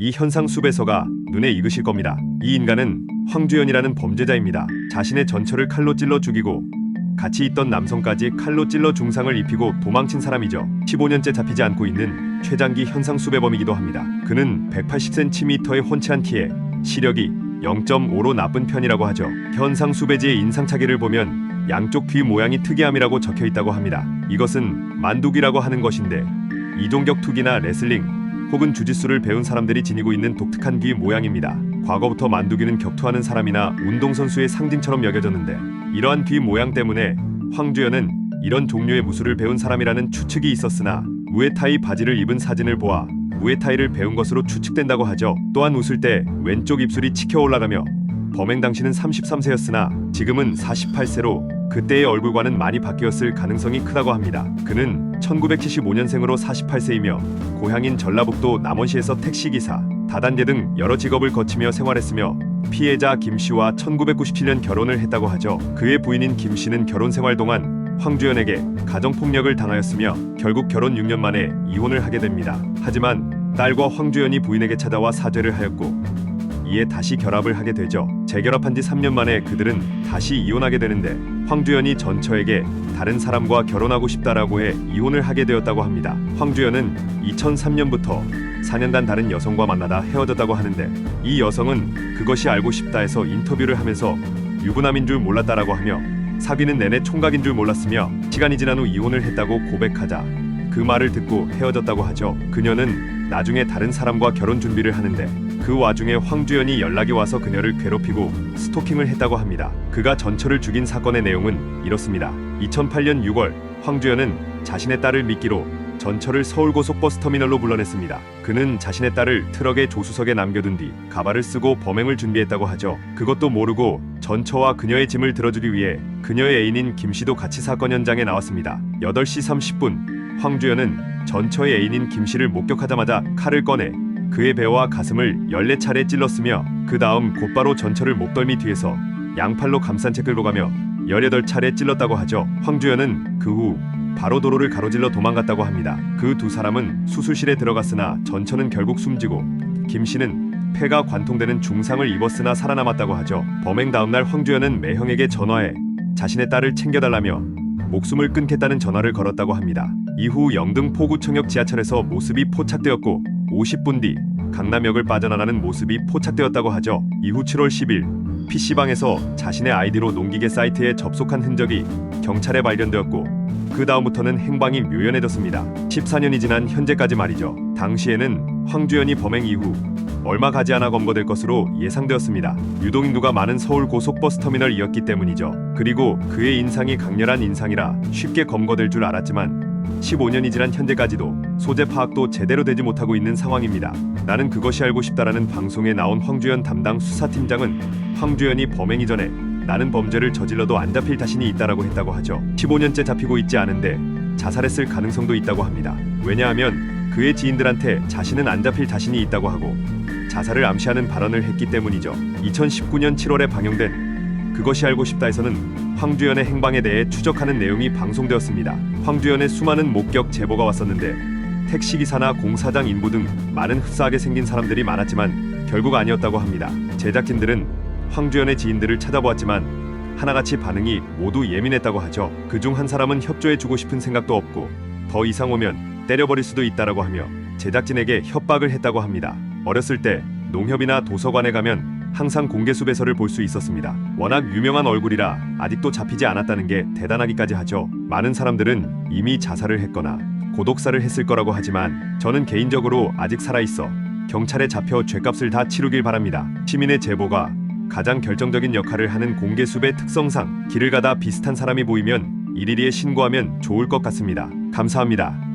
이 현상 숲에서가 눈에 익으실 겁니다. 이 인간은 황주연이라는 범죄자입니다. 자신의 전처를 칼로 찔러 죽이고 같이 있던 남성까지 칼로 찔러 중상을 입히고 도망친 사람이죠. 15년째 잡히지 않고 있는 최장기 현상 수배범이기도 합니다. 그는 180cm의 훤칠한 키에 시력이 0.5로 나쁜 편이라고 하죠. 현상 수배지의 인상착의를 보면 양쪽 귀 모양이 특이함이라고 적혀 있다고 합니다. 이것은 만두귀라고 하는 것인데 이종격 투기나 레슬링 혹은 주짓수를 배운 사람들이 지니고 있는 독특한 귀 모양입니다. 과거부터 만두귀는 격투하는 사람이나 운동선수의 상징처럼 여겨졌는데 이러한 귀 모양 때문에 황주연은 이런 종류의 무술을 배운 사람이라는 추측이 있었으나 무에타이 바지를 입은 사진을 보아 무에타이를 배운 것으로 추측된다고 하죠. 또한 웃을 때 왼쪽 입술이 치켜 올라가며 범행 당시는 33세였으나 지금은 48세로 그때의 얼굴과는 많이 바뀌었을 가능성이 크다고 합니다. 그는 1975년생으로 48세이며 고향인 전라북도 남원시에서 택시기사, 다단계 등 여러 직업을 거치며 생활했으며 피해자 김 씨와 1997년 결혼을 했다고 하죠. 그의 부인인 김 씨는 결혼 생활 동안 황주연에게 가정폭력을 당하였으며 결국 결혼 6년 만에 이혼을 하게 됩니다. 하지만 딸과 황주연이 부인에게 찾아와 사죄를 하였고 이에 다시 결합을 하게 되죠. 재결합한 지 3년 만에 그들은 다시 이혼하게 되는데 황주연이 전처에게 다른 사람과 결혼하고 싶다라고 해 이혼을 하게 되었다고 합니다. 황주연은 2003년부터 4년간 다른 여성과 만나다 헤어졌다고 하는데 이 여성은 그것이 알고 싶다 해서 인터뷰를 하면서 유부남인 줄 몰랐다라고 하며 사귀는 내내 총각인 줄 몰랐으며 시간이 지난 후 이혼을 했다고 고백하자 그 말을 듣고 헤어졌다고 하죠. 그녀는 나중에 다른 사람과 결혼 준비를 하는데 그 와중에 황주연이 연락이 와서 그녀를 괴롭히고 스토킹을 했다고 합니다. 그가 전처를 죽인 사건의 내용은 이렇습니다. 2008년 6월 황주연은 자신의 딸을 미끼로 전처를 서울 고속버스터미널로 불러냈습니다. 그는 자신의 딸을 트럭의 조수석에 남겨둔 뒤 가발을 쓰고 범행을 준비했다고 하죠. 그것도 모르고 전처와 그녀의 짐을 들어주기 위해 그녀의 애인인 김 씨도 같이 사건 현장에 나왔습니다. 8시 30분 황주연은 전처의 애인인 김 씨를 목격하자마자 칼을 꺼내 그의 배와 가슴을 14차례 찔렀으며 그 다음 곧바로 전처를 목덜미 뒤에서 양팔로 감싼 채 끌고 가며 18차례 찔렀다고 하죠. 황주연은 그 후 바로 도로를 가로질러 도망갔다고 합니다. 그 두 사람은 수술실에 들어갔으나 전처는 결국 숨지고 김 씨는 폐가 관통되는 중상을 입었으나 살아남았다고 하죠. 범행 다음날 황주연은 매형에게 전화해 자신의 딸을 챙겨달라며 목숨을 끊겠다는 전화를 걸었다고 합니다. 이후 영등 포구청역 지하철에서 모습이 포착되었고 50분 뒤 강남역을 빠져나가는 모습이 포착되었다고 하죠. 이후 7월 10일 PC방에서 자신의 아이디로 농기계 사이트에 접속한 흔적이 경찰에 발견되었고 그 다음부터는 행방이 묘연해졌습니다. 14년이 지난 현재까지 말이죠. 당시에는 황주연이 범행 이후 얼마 가지 않아 검거될 것으로 예상되었습니다. 유동인구가 많은 서울 고속버스터미널이었기 때문이죠. 그리고 그의 인상이 강렬한 인상이라 쉽게 검거될 줄 알았지만 15년이 지난 현재까지도 소재 파악도 제대로 되지 못하고 있는 상황입니다. 나는 그것이 알고 싶다라는 방송에 나온 황주연 담당 수사팀장은 황주연이 범행 이전에 나는 범죄를 저질러도 안 잡힐 자신이 있다라고 했다고 하죠. 15년째 잡히고 있지 않은데 자살했을 가능성도 있다고 합니다. 왜냐하면 그의 지인들한테 자신은 안 잡힐 자신이 있다고 하고 자살을 암시하는 발언을 했기 때문이죠. 2019년 7월에 방영된 그것이 알고 싶다에서는 황주연의 행방에 대해 추적하는 내용이 방송되었습니다. 황주연의 수많은 목격 제보가 왔었는데 택시기사나 공사장 인부 등 많은 흡사하게 생긴 사람들이 많았지만 결국 아니었다고 합니다. 제작진들은 황주연의 지인들을 찾아보았지만 하나같이 반응이 모두 예민했다고 하죠. 그중 한 사람은 협조해주고 싶은 생각도 없고 더 이상 오면 때려버릴 수도 있다라고 하며 제작진에게 협박을 했다고 합니다. 어렸을 때 농협이나 도서관에 가면 항상 공개수배서를 볼 수 있었습니다. 워낙 유명한 얼굴이라 아직도 잡히지 않았다는 게 대단하기까지 하죠. 많은 사람들은 이미 자살을 했거나 고독사를 했을 거라고 하지만 저는 개인적으로 아직 살아있어 경찰에 잡혀 죗값을 다 치르길 바랍니다. 시민의 제보가 가장 결정적인 역할을 하는 공개수배 특성상 길을 가다 비슷한 사람이 보이면 112에 신고하면 좋을 것 같습니다. 감사합니다.